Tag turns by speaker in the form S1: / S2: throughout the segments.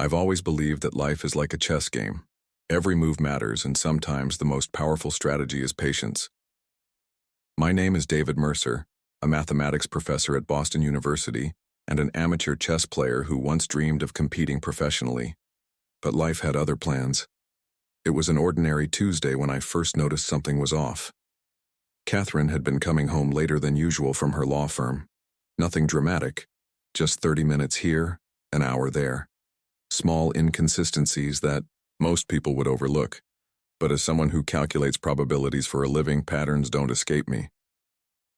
S1: I've always believed that life is like a chess game. Every move matters, and sometimes the most powerful strategy is patience. My name is David Mercer, a mathematics professor at Boston University and an amateur chess player who once dreamed of competing professionally. But life had other plans. It was an ordinary Tuesday when I first noticed something was off. Katherine had been coming home later than usual from her law firm. Nothing dramatic, just 30 minutes here, an hour there. Small inconsistencies that most people would overlook, but as someone who calculates probabilities for a living, patterns don't escape me.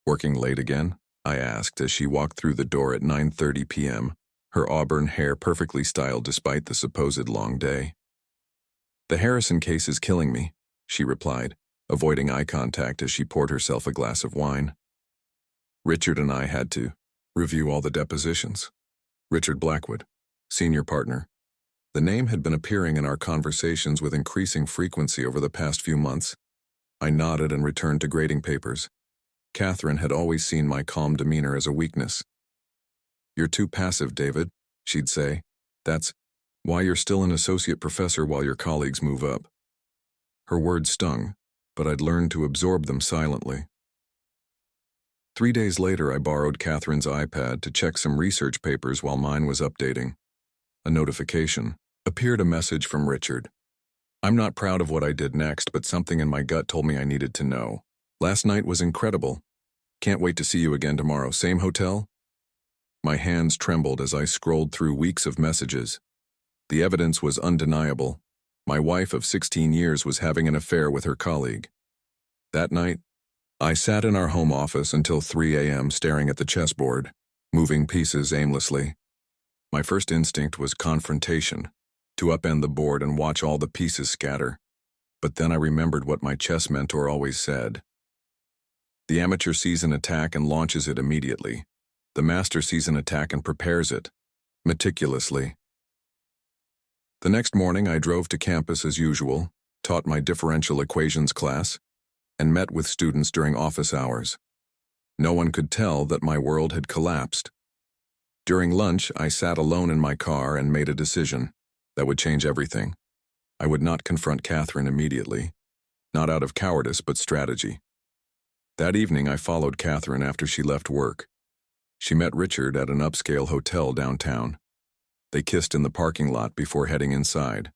S1: "Working late again?" I asked as she walked through the door at 9:30 p.m., her auburn hair perfectly styled despite the supposed long day. "The Harrison case is killing me," she replied, avoiding eye contact as she poured herself a glass of wine. Richard and I had to review all the depositions. Richard Blackwood, senior partner. The name had been appearing in our conversations with increasing frequency over the past few months. I nodded and returned to grading papers. Katherine had always seen my calm demeanor as a weakness. "You're too passive, David," she'd say. "That's why you're still an associate professor while your colleagues move up." Her words stung, but I'd learned to absorb them silently. 3 days later, I borrowed Katherine's iPad to check some research papers while mine was updating. A notification. Appeared a message from Richard. "I'm not proud of what I did next, but something in my gut told me I needed to know. Last night was incredible. Can't wait to see you again tomorrow. Same hotel?" My hands trembled as I scrolled through weeks of messages. The evidence was undeniable. My wife of 16 years was having an affair with her colleague. That night, I sat in our home office until 3 a.m. staring at the chessboard, moving pieces aimlessly. My first instinct was confrontation, to upend the board and watch all the pieces scatter. But then I remembered what my chess mentor always said. The amateur sees an attack and launches it immediately. The master sees an attack and prepares it, meticulously. The next morning I drove to campus as usual, taught my differential equations class, and met with students during office hours. No one could tell that my world had collapsed. During lunch, I sat alone in my car and made a decision that would change everything. I would not confront Katherine immediately, not out of cowardice but strategy. That evening, I followed Katherine after she left work. She met Richard at an upscale hotel downtown. They kissed in the parking lot before heading inside.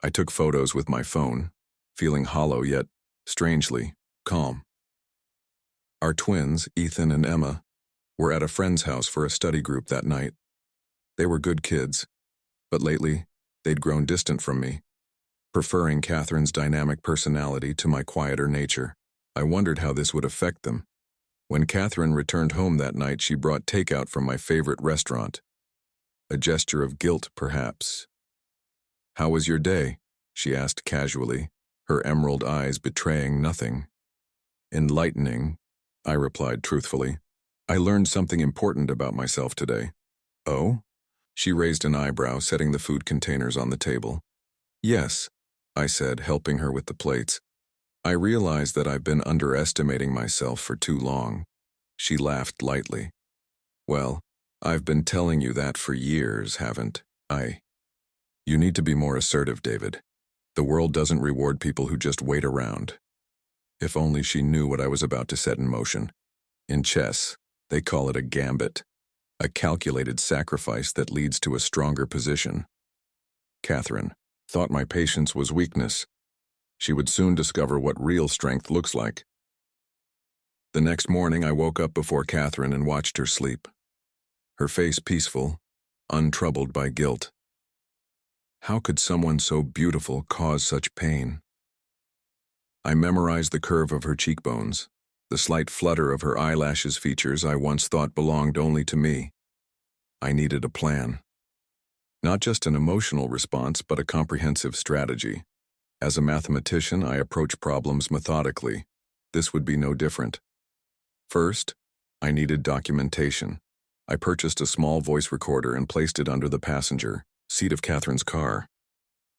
S1: I took photos with my phone, feeling hollow yet, strangely, calm. Our twins, Ethan and Emma, were at a friend's house for a study group that night. They were good kids, but lately, they'd grown distant from me, preferring Katherine's dynamic personality to my quieter nature. I wondered how this would affect them. When Katherine returned home that night, she brought takeout from my favorite restaurant. A gesture of guilt, perhaps. "How was your day?" she asked casually, her emerald eyes betraying nothing. "Enlightening," I replied truthfully. "I learned something important about myself today." "Oh?" She raised an eyebrow, setting the food containers on the table. "Yes," I said, helping her with the plates. "I realize that I've been underestimating myself for too long." She laughed lightly. "Well, I've been telling you that for years, haven't I? You need to be more assertive, David. The world doesn't reward people who just wait around." If only she knew what I was about to set in motion. In chess, they call it a gambit, a calculated sacrifice that leads to a stronger position. Katherine thought my patience was weakness. She would soon discover what real strength looks like. The next morning, I woke up before Katherine and watched her sleep. Her face peaceful, untroubled by guilt. How could someone so beautiful cause such pain? I memorized the curve of her cheekbones, the slight flutter of her eyelashes, features I once thought belonged only to me. I needed a plan. Not just an emotional response, but a comprehensive strategy. As a mathematician, I approach problems methodically. This would be no different. First, I needed documentation. I purchased a small voice recorder and placed it under the passenger seat of Katherine's car.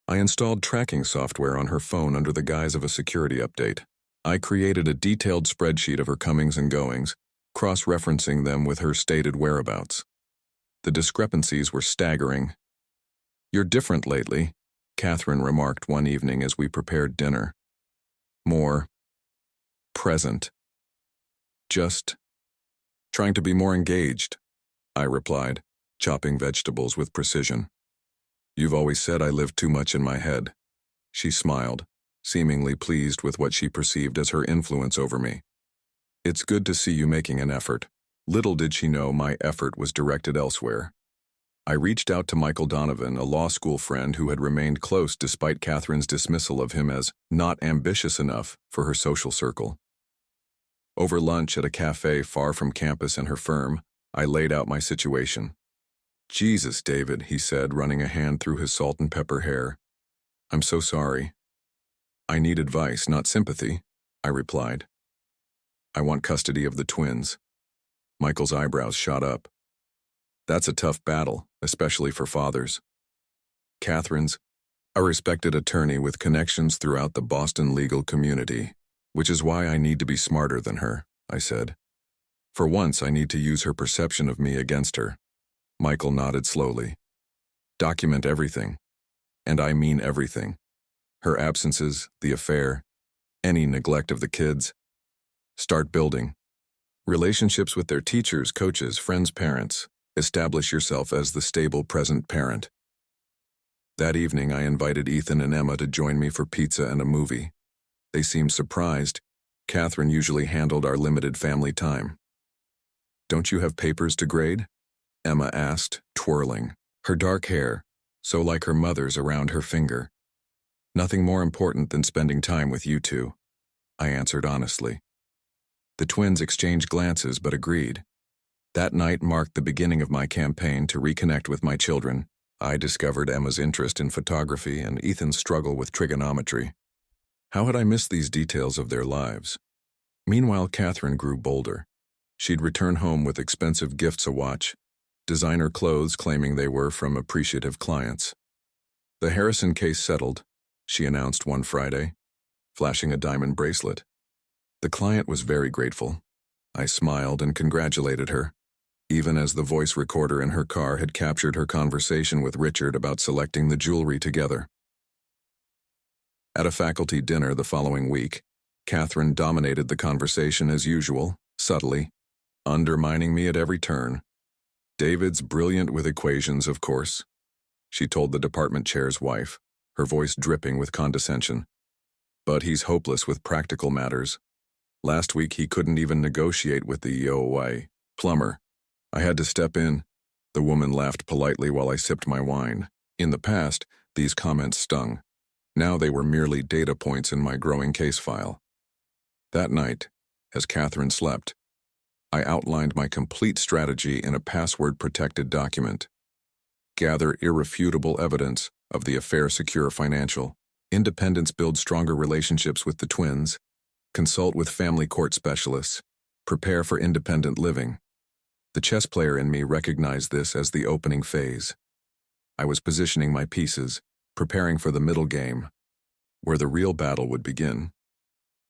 S1: I installed tracking software on her phone under the guise of a security update. I created a detailed spreadsheet of her comings and goings, cross-referencing them with her stated whereabouts. The discrepancies were staggering. "You're different lately," Katherine remarked one evening as we prepared dinner. "More present. Just trying to be more engaged," I replied, chopping vegetables with precision. "You've always said I live too much in my head." She smiled, seemingly pleased with what she perceived as her influence over me. "It's good to see you making an effort." Little did she know my effort was directed elsewhere. I reached out to Michael Donovan, a law school friend who had remained close despite Katherine's dismissal of him as not ambitious enough for her social circle. Over lunch at a cafe far from campus and her firm, I laid out my situation. "Jesus, David," he said, running a hand through his salt and pepper hair. "I'm so sorry." "I need advice, not sympathy," I replied. "I want custody of the twins." Michael's eyebrows shot up. "That's a tough battle, especially for fathers." Katherine's a respected attorney with connections throughout the Boston legal community, which is why I need to be smarter than her, I said. For once, I need to use her perception of me against her. Michael nodded slowly. "Document everything. And I mean everything. Her absences, the affair, any neglect of the kids. Start building relationships with their teachers, coaches, friends, parents. Establish yourself as the stable, present parent." That evening, I invited Ethan and Emma to join me for pizza and a movie. They seemed surprised. Katherine usually handled our limited family time. "Don't you have papers to grade?" Emma asked, twirling, her dark hair, so like her mother's, around her finger. "Nothing more important than spending time with you two," I answered honestly. The twins exchanged glances but agreed. That night marked the beginning of my campaign to reconnect with my children. I discovered Emma's interest in photography and Ethan's struggle with trigonometry. How had I missed these details of their lives? Meanwhile, Katherine grew bolder. She'd return home with expensive gifts, a watch, designer clothes claiming they were from appreciative clients. "The Harrison case settled," she announced one Friday, flashing a diamond bracelet. The client was very grateful. I smiled and congratulated her, even as the voice recorder in her car had captured her conversation with Richard about selecting the jewelry together. At a faculty dinner the following week, Katherine dominated the conversation as usual, subtly, undermining me at every turn. "David's brilliant with equations, of course," she told the department chair's wife, her voice dripping with condescension. "But he's hopeless with practical matters. Last week he couldn't even negotiate with the plumber. I had to step in." The woman laughed politely while I sipped my wine. In the past, these comments stung. Now they were merely data points in my growing case file. That night, as Katherine slept, I outlined my complete strategy in a password-protected document. Gather irrefutable evidence of the affair, secure financial. Independence, build stronger relationships with the twins. Consult with family court specialists. Prepare for independent living. The chess player in me recognized this as the opening phase. I was positioning my pieces, preparing for the middle game, where the real battle would begin.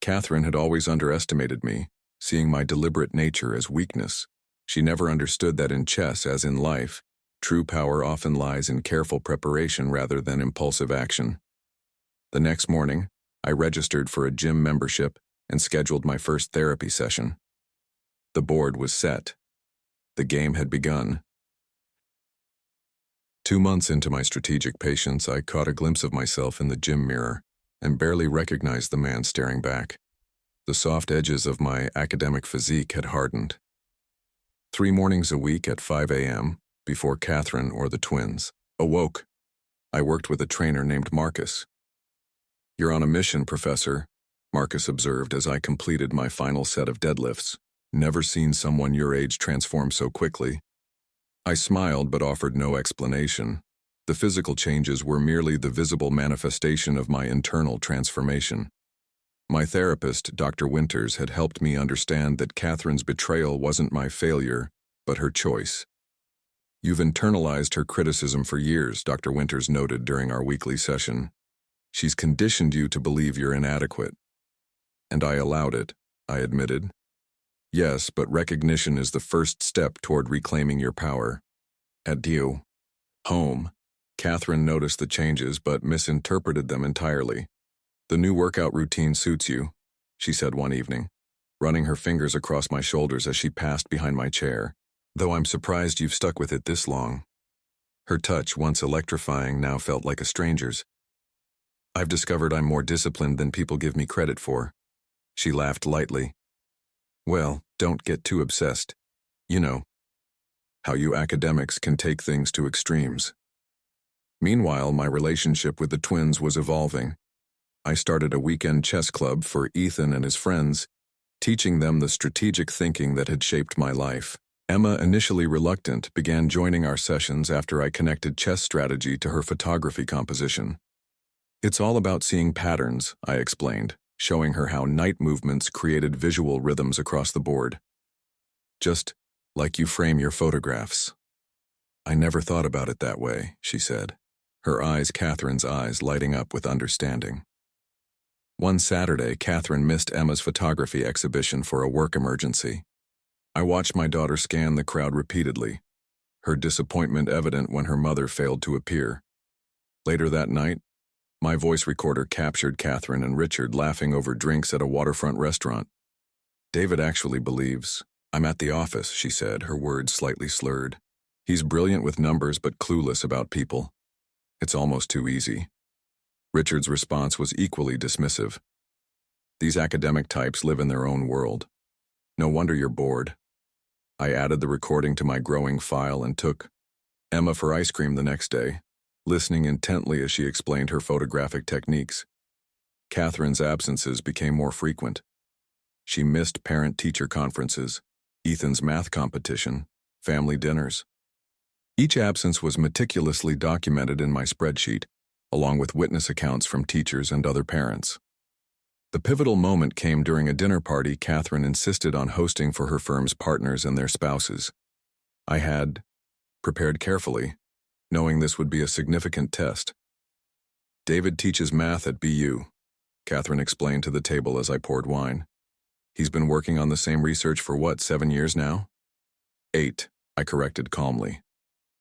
S1: Katherine had always underestimated me, seeing my deliberate nature as weakness. She never understood that in chess, as in life, true power often lies in careful preparation rather than impulsive action. The next morning, I registered for a gym membership and scheduled my first therapy session. The board was set. The game had begun. 2 months into my strategic patience, I caught a glimpse of myself in the gym mirror and barely recognized the man staring back. The soft edges of my academic physique had hardened. 3 mornings a week at 5 a.m., before Katherine or the twins awoke, I worked with a trainer named Marcus. "You're on a mission, Professor," Marcus observed as I completed my final set of deadlifts. "Never seen someone your age transform so quickly." I smiled but offered no explanation. The physical changes were merely the visible manifestation of my internal transformation. My therapist, Dr. Winters, had helped me understand that Katherine's betrayal wasn't my failure, but her choice. "You've internalized her criticism for years," Dr. Winters noted during our weekly session. "She's conditioned you to believe you're inadequate." "And I allowed it," I admitted. "Yes, but recognition is the first step toward reclaiming your power." Adieu. Home. Katherine noticed the changes but misinterpreted them entirely. "The new workout routine suits you," she said one evening, running her fingers across my shoulders as she passed behind my chair, "though I'm surprised you've stuck with it this long." Her touch, once electrifying, now felt like a stranger's. "I've discovered I'm more disciplined than people give me credit for." She laughed lightly. "Well, don't get too obsessed. You know how you academics can take things to extremes." Meanwhile, my relationship with the twins was evolving. I started a weekend chess club for Ethan and his friends, teaching them the strategic thinking that had shaped my life. Emma, initially reluctant, began joining our sessions after I connected chess strategy to her photography composition. "It's all about seeing patterns," I explained, showing her how knight movements created visual rhythms across the board. "Just like you frame your photographs." "I never thought about it that way," she said, her eyes, Catherine's eyes, lighting up with understanding. One Saturday, Katherine missed Emma's photography exhibition for a work emergency. I watched my daughter scan the crowd repeatedly, her disappointment evident when her mother failed to appear. Later that night, my voice recorder captured Katherine and Richard laughing over drinks at a waterfront restaurant. "David actually believes I'm at the office," she said, her words slightly slurred. "He's brilliant with numbers but clueless about people. It's almost too easy." Richard's response was equally dismissive. "These academic types live in their own world. No wonder you're bored." I added the recording to my growing file and took Emma for ice cream the next day, listening intently as she explained her photographic techniques. Catherine's absences became more frequent. She missed parent-teacher conferences, Ethan's math competition, family dinners. Each absence was meticulously documented in my spreadsheet, along with witness accounts from teachers and other parents. The pivotal moment came during a dinner party Katherine insisted on hosting for her firm's partners and their spouses. I had prepared carefully, knowing this would be a significant test. "David teaches math at BU," Katherine explained to the table as I poured wine. "He's been working on the same research for 7 years now?" 8, I corrected calmly.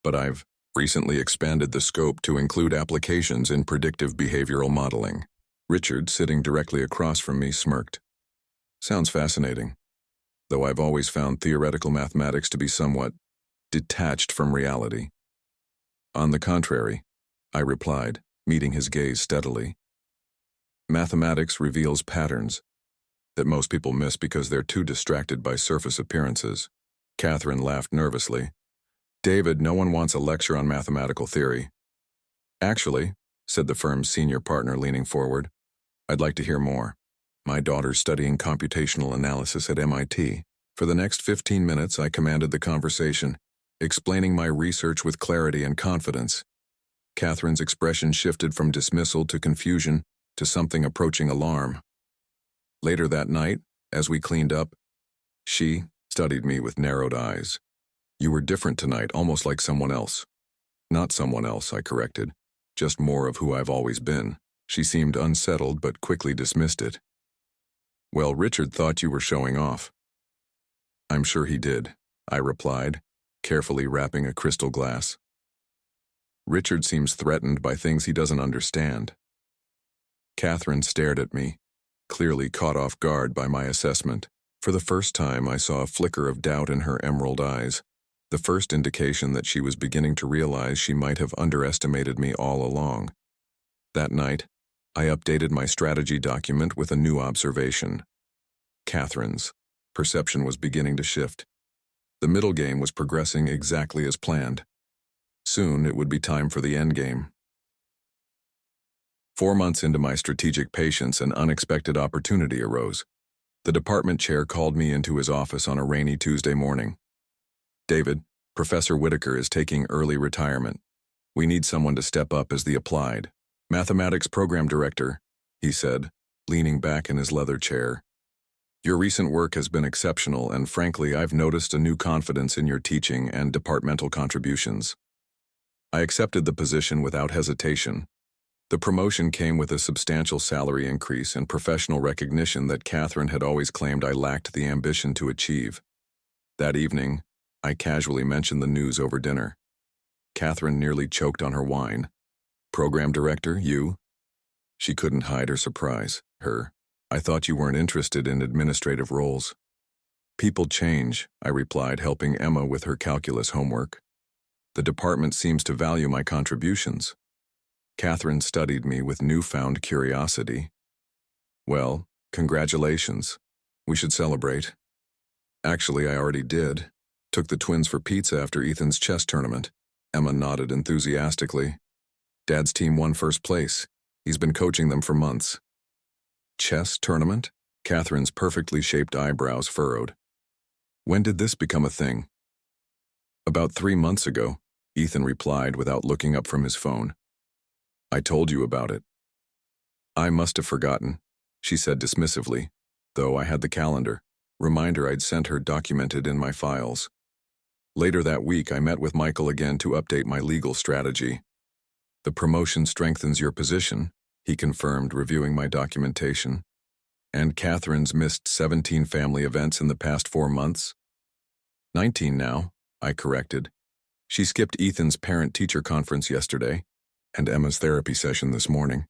S1: "But I've recently expanded the scope to include applications in predictive behavioral modeling." Richard, sitting directly across from me, smirked. "Sounds fascinating, though I've always found theoretical mathematics to be somewhat detached from reality." "On the contrary," I replied, meeting his gaze steadily. "Mathematics reveals patterns that most people miss because they're too distracted by surface appearances." Katherine laughed nervously. "David, no one wants a lecture on mathematical theory." "Actually," said the firm's senior partner, leaning forward, "I'd like to hear more. My daughter's studying computational analysis at MIT. For the next 15 minutes, I commanded the conversation, explaining my research with clarity and confidence. Catherine's expression shifted from dismissal to confusion to something approaching alarm. Later that night, as we cleaned up, she studied me with narrowed eyes. "You were different tonight, almost like someone else." "Not someone else," I corrected, "just more of who I've always been." She seemed unsettled but quickly dismissed it. "Well, Richard thought you were showing off." "I'm sure he did," I replied, carefully wrapping a crystal glass. "Richard seems threatened by things he doesn't understand." Katherine stared at me, clearly caught off guard by my assessment. For the first time, I saw a flicker of doubt in her emerald eyes, the first indication that she was beginning to realize she might have underestimated me all along. That night, I updated my strategy document with a new observation. Catherine's perception was beginning to shift. The middle game was progressing exactly as planned. Soon, it would be time for the end game. 4 months into my strategic patience, an unexpected opportunity arose. The department chair called me into his office on a rainy Tuesday morning. "David, Professor Whitaker is taking early retirement. We need someone to step up as the applied mathematics program director," he said, leaning back in his leather chair. "Your recent work has been exceptional, and frankly, I've noticed a new confidence in your teaching and departmental contributions." I accepted the position without hesitation. The promotion came with a substantial salary increase and professional recognition that Katherine had always claimed I lacked the ambition to achieve. That evening, I casually mentioned the news over dinner. Katherine nearly choked on her wine. Program director, you? She couldn't hide her surprise. I thought you weren't interested in administrative roles. People change, I replied, helping Emma with her calculus homework. The department seems to value my contributions. Katherine studied me with newfound curiosity. Well, congratulations. We should celebrate. Actually, I already did. Took the twins for pizza after Ethan's chess tournament. Emma nodded enthusiastically. Dad's team won first place. He's been coaching them for months. Chess tournament? Katherine's perfectly shaped eyebrows furrowed. When did this become a thing? About 3 months ago, Ethan replied without looking up from his phone. I told you about it. I must have forgotten, she said dismissively, though I had the calendar. Reminder I'd sent her documented in my files. Later that week, I met with Michael again to update my legal strategy. The promotion strengthens your position, he confirmed, reviewing my documentation. And Katherine's missed 17 family events in the past 4 months? 19 now, I corrected. She skipped Ethan's parent-teacher conference yesterday, and Emma's therapy session this morning.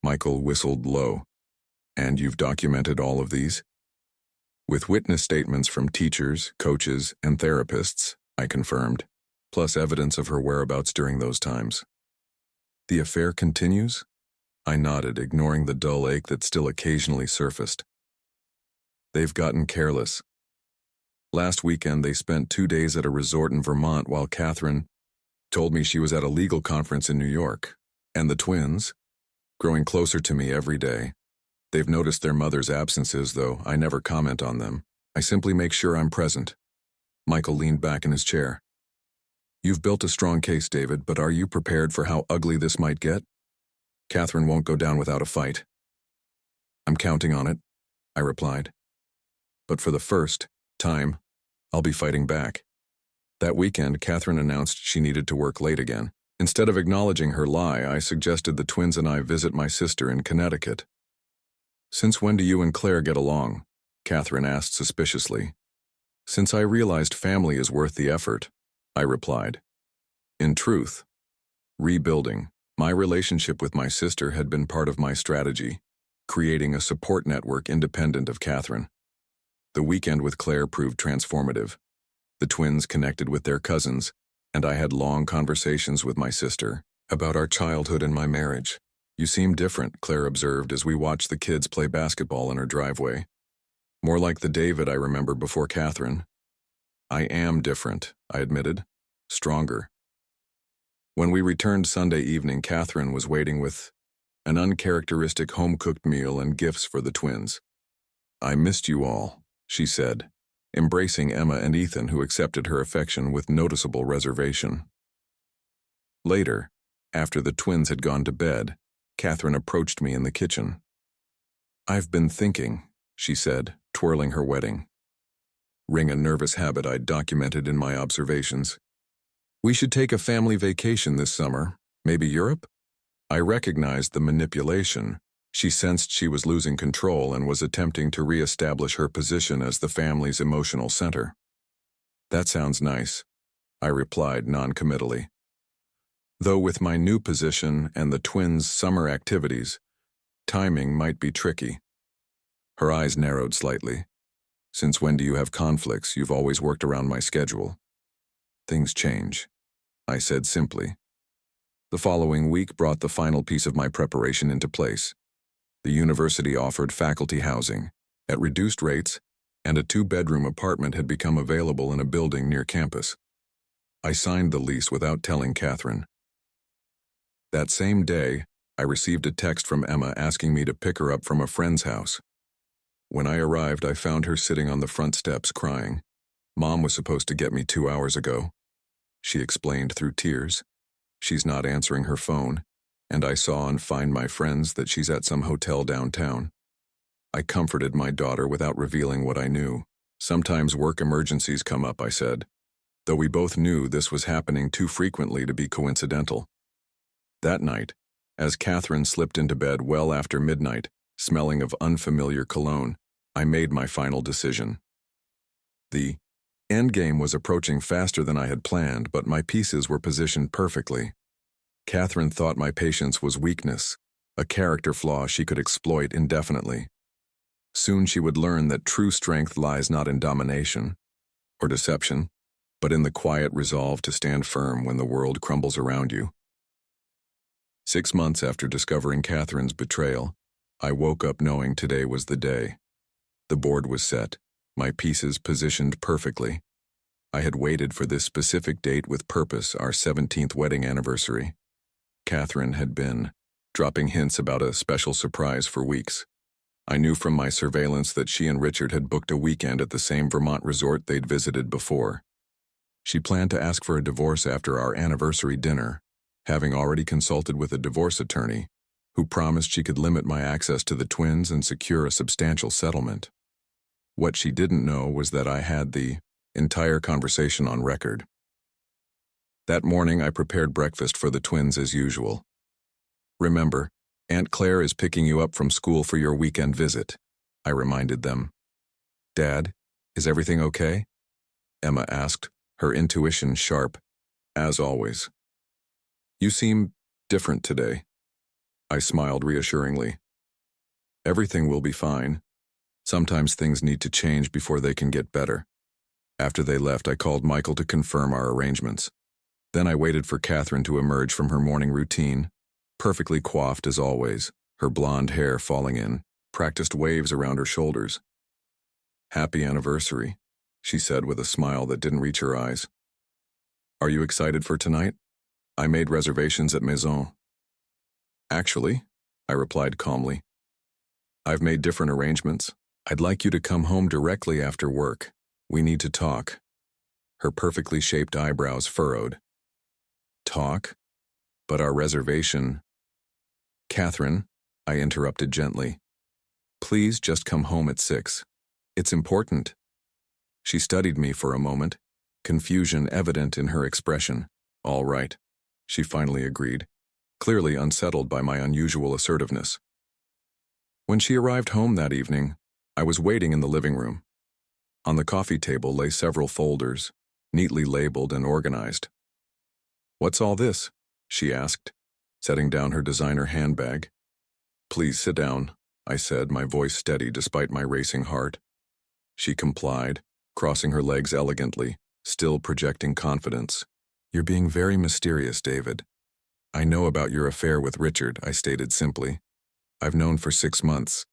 S1: Michael whistled low. And you've documented all of these? With witness statements from teachers, coaches, and therapists, I confirmed, plus evidence of her whereabouts during those times. The affair continues? I nodded, ignoring the dull ache that still occasionally surfaced. They've gotten careless. Last weekend, they spent 2 days at a resort in Vermont while Katherine told me she was at a legal conference in New York. And the twins? Growing closer to me every day. They've noticed their mother's absences, though I never comment on them. I simply make sure I'm present. Michael leaned back in his chair. You've built a strong case, David, but are you prepared for how ugly this might get? Katherine won't go down without a fight. I'm counting on it, I replied. But for the first time, I'll be fighting back. That weekend, Katherine announced she needed to work late again. Instead of acknowledging her lie, I suggested the twins and I visit my sister in Connecticut. Since when do you and Claire get along? Katherine asked suspiciously. Since I realized family is worth the effort, I replied. In truth, rebuilding. My relationship with my sister had been part of my strategy, creating a support network independent of Katherine. The weekend with Claire proved transformative. The twins connected with their cousins, and I had long conversations with my sister about our childhood and my marriage. You seem different, Claire observed as we watched the kids play basketball in her driveway. More like the David I remember before Katherine. I am different, I admitted. Stronger. When we returned Sunday evening, Katherine was waiting with an uncharacteristic home-cooked meal and gifts for the twins. I missed you all, she said, embracing Emma and Ethan, who accepted her affection with noticeable reservation. Later, after the twins had gone to bed, Katherine approached me in the kitchen. I've been thinking, she said, twirling her wedding ring, a nervous habit I'd documented in my observations. We should take a family vacation this summer, maybe Europe? I recognized the manipulation. She sensed she was losing control and was attempting to re-establish her position as the family's emotional center. That sounds nice, I replied non-committally. Though with my new position and the twins' summer activities, timing might be tricky. Her eyes narrowed slightly. Since when do you have conflicts? You've always worked around my schedule. Things change, I said simply. The following week brought the final piece of my preparation into place. The university offered faculty housing at reduced rates, and a 2-bedroom apartment had become available in a building near campus. I signed the lease without telling Katherine. That same day, I received a text from Emma asking me to pick her up from a friend's house. When I arrived, I found her sitting on the front steps crying. Mom was supposed to get me 2 hours ago, she explained through tears. She's not answering her phone, and I saw on Find My Friends that she's at some hotel downtown. I comforted my daughter without revealing what I knew. Sometimes work emergencies come up, I said, though we both knew this was happening too frequently to be coincidental. That night, as Katherine slipped into bed well after midnight, smelling of unfamiliar cologne, I made my final decision. The Endgame was approaching faster than I had planned, but my pieces were positioned perfectly. Katherine thought my patience was weakness, a character flaw she could exploit indefinitely. Soon she would learn that true strength lies not in domination or deception, but in the quiet resolve to stand firm when the world crumbles around you. 6 months after discovering Katherine's betrayal, I woke up knowing today was the day. The board was set, my pieces positioned perfectly. I had waited for this specific date with purpose, our 17th wedding anniversary. Katherine had been dropping hints about a special surprise for weeks. I knew from my surveillance that she and Richard had booked a weekend at the same Vermont resort they'd visited before. She planned to ask for a divorce after our anniversary dinner, having already consulted with a divorce attorney, who promised she could limit my access to the twins and secure a substantial settlement. What she didn't know was that I had the entire conversation on record. That morning, I prepared breakfast for the twins as usual. "Remember, Aunt Claire is picking you up from school for your weekend visit," I reminded them. "Dad, is everything okay?" Emma asked, her intuition sharp, as always. "You seem different today." I smiled reassuringly. "Everything will be fine. Sometimes things need to change before they can get better." After they left, I called Michael to confirm our arrangements. Then I waited for Katherine to emerge from her morning routine, perfectly coiffed as always, her blonde hair falling in practiced waves around her shoulders. "Happy anniversary," she said with a smile that didn't reach her eyes. "Are you excited for tonight? I made reservations at Maison." "Actually," I replied calmly, "I've made different arrangements. I'd like you to come home directly after work. We need to talk." Her perfectly shaped eyebrows furrowed. "Talk? But our reservation—" "Katherine," I interrupted gently, "please just come home at 6. It's important." She studied me for a moment, confusion evident in her expression. "All right," she finally agreed, clearly unsettled by my unusual assertiveness. When she arrived home that evening, I was waiting in the living room. On the coffee table lay several folders, neatly labeled and organized. "What's all this?" she asked, setting down her designer handbag. "Please sit down," I said, my voice steady despite my racing heart. She complied, crossing her legs elegantly, still projecting confidence. "You're being very mysterious, David." "I know about your affair with Richard," I stated simply. "I've known for 6 months."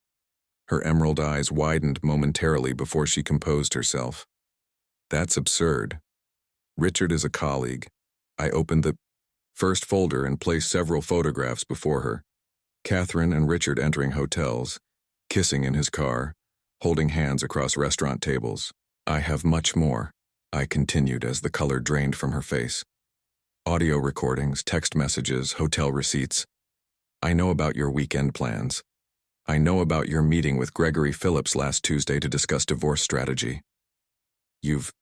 S1: Her emerald eyes widened momentarily before she composed herself. "That's absurd. Richard is a colleague." I opened the first folder and placed several photographs before her. Katherine and Richard entering hotels, kissing in his car, holding hands across restaurant tables. "I have much more," I continued as the color drained from her face. "Audio recordings, text messages, hotel receipts. I know about your weekend plans. I know about your meeting with Gregory Phillips last Tuesday to discuss divorce strategy." "You've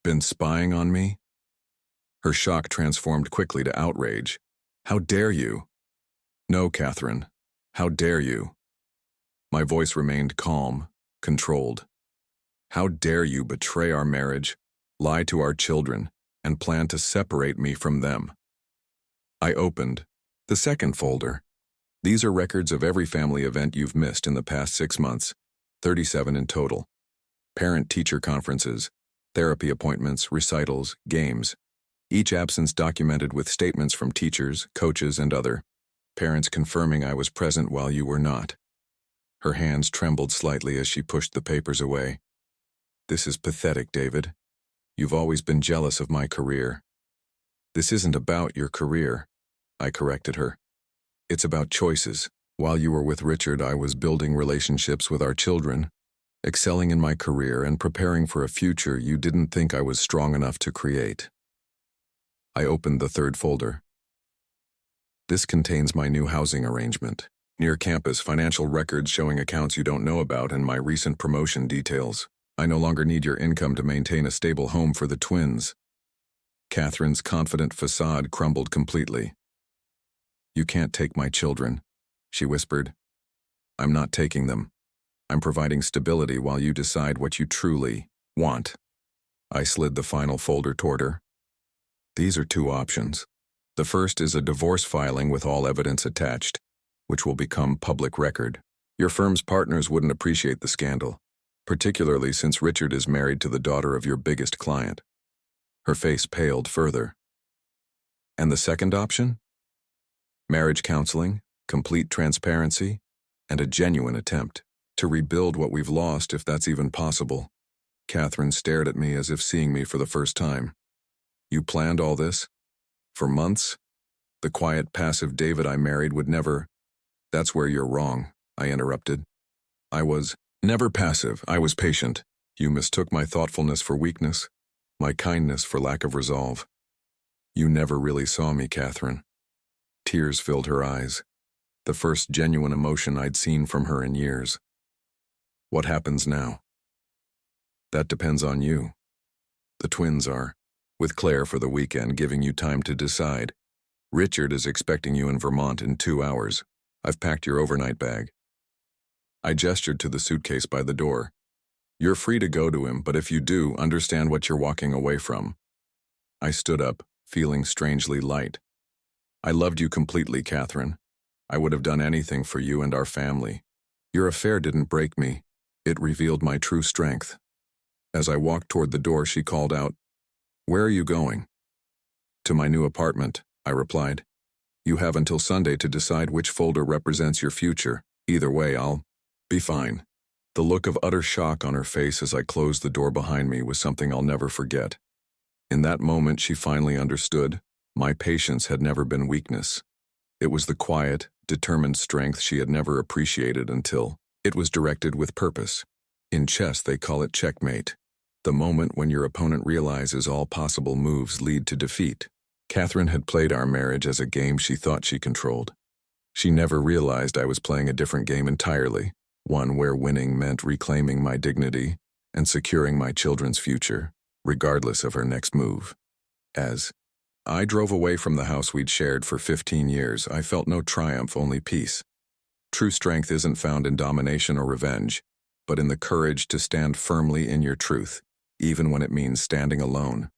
S1: been spying on me?" Her shock transformed quickly to outrage. "How dare you?" "No, Katherine. How dare you?" My voice remained calm, controlled. "How dare you betray our marriage, lie to our children, and plan to separate me from them?" I opened the second folder. These are records of every family event you've missed in the past 6 months, 37 in total. Parent-teacher conferences, therapy appointments, recitals, games. Each absence documented with statements from teachers, coaches, and other parents confirming I was present while you were not. Her hands trembled slightly as she pushed the papers away. "This is pathetic, David. You've always been jealous of my career." "This isn't about your career," I corrected her. "It's about choices. While you were with Richard, I was building relationships with our children, excelling in my career, and preparing for a future you didn't think I was strong enough to create." I opened the third folder. This contains my new housing arrangement. Near campus, financial records showing accounts you don't know about, and my recent promotion details. I no longer need your income to maintain a stable home for the twins. Katherine's confident facade crumbled completely. "You can't take my children," she whispered. "I'm not taking them. I'm providing stability while you decide what you truly want." I slid the final folder toward her. These are two options. The first is a divorce filing with all evidence attached, which will become public record. Your firm's partners wouldn't appreciate the scandal, particularly since Richard is married to the daughter of your biggest client. Her face paled further. And the second option? Marriage counseling, complete transparency, and a genuine attempt to rebuild what we've lost, if that's even possible. Katherine stared at me as if seeing me for the first time. You planned all this? For months? The quiet, passive David I married would never— That's where you're wrong, I interrupted. I was never passive, I was patient. You mistook my thoughtfulness for weakness, my kindness for lack of resolve. You never really saw me, Katherine. Tears filled her eyes, the first genuine emotion I'd seen from her in years. What happens now? That depends on you. The twins are, with Claire for the weekend, giving you time to decide. Richard is expecting you in Vermont in 2 hours. I've packed your overnight bag. I gestured to the suitcase by the door. You're free to go to him, but if you do, understand what you're walking away from. I stood up, feeling strangely light. I loved you completely, Katherine. I would have done anything for you and our family. Your affair didn't break me. It revealed my true strength. As I walked toward the door, she called out, "Where are you going?" "To my new apartment," I replied. "You have until Sunday to decide which folder represents your future. Either way, I'll be fine." The look of utter shock on her face as I closed the door behind me was something I'll never forget. In that moment, she finally understood. My patience had never been weakness. It was the quiet, determined strength she had never appreciated until it was directed with purpose. In chess, they call it checkmate. The moment when your opponent realizes all possible moves lead to defeat. Katherine had played our marriage as a game she thought she controlled. She never realized I was playing a different game entirely, one where winning meant reclaiming my dignity and securing my children's future, regardless of her next move. As I drove away from the house we'd shared for 15 years, I felt no triumph, only peace. True strength isn't found in domination or revenge, but in the courage to stand firmly in your truth, even when it means standing alone.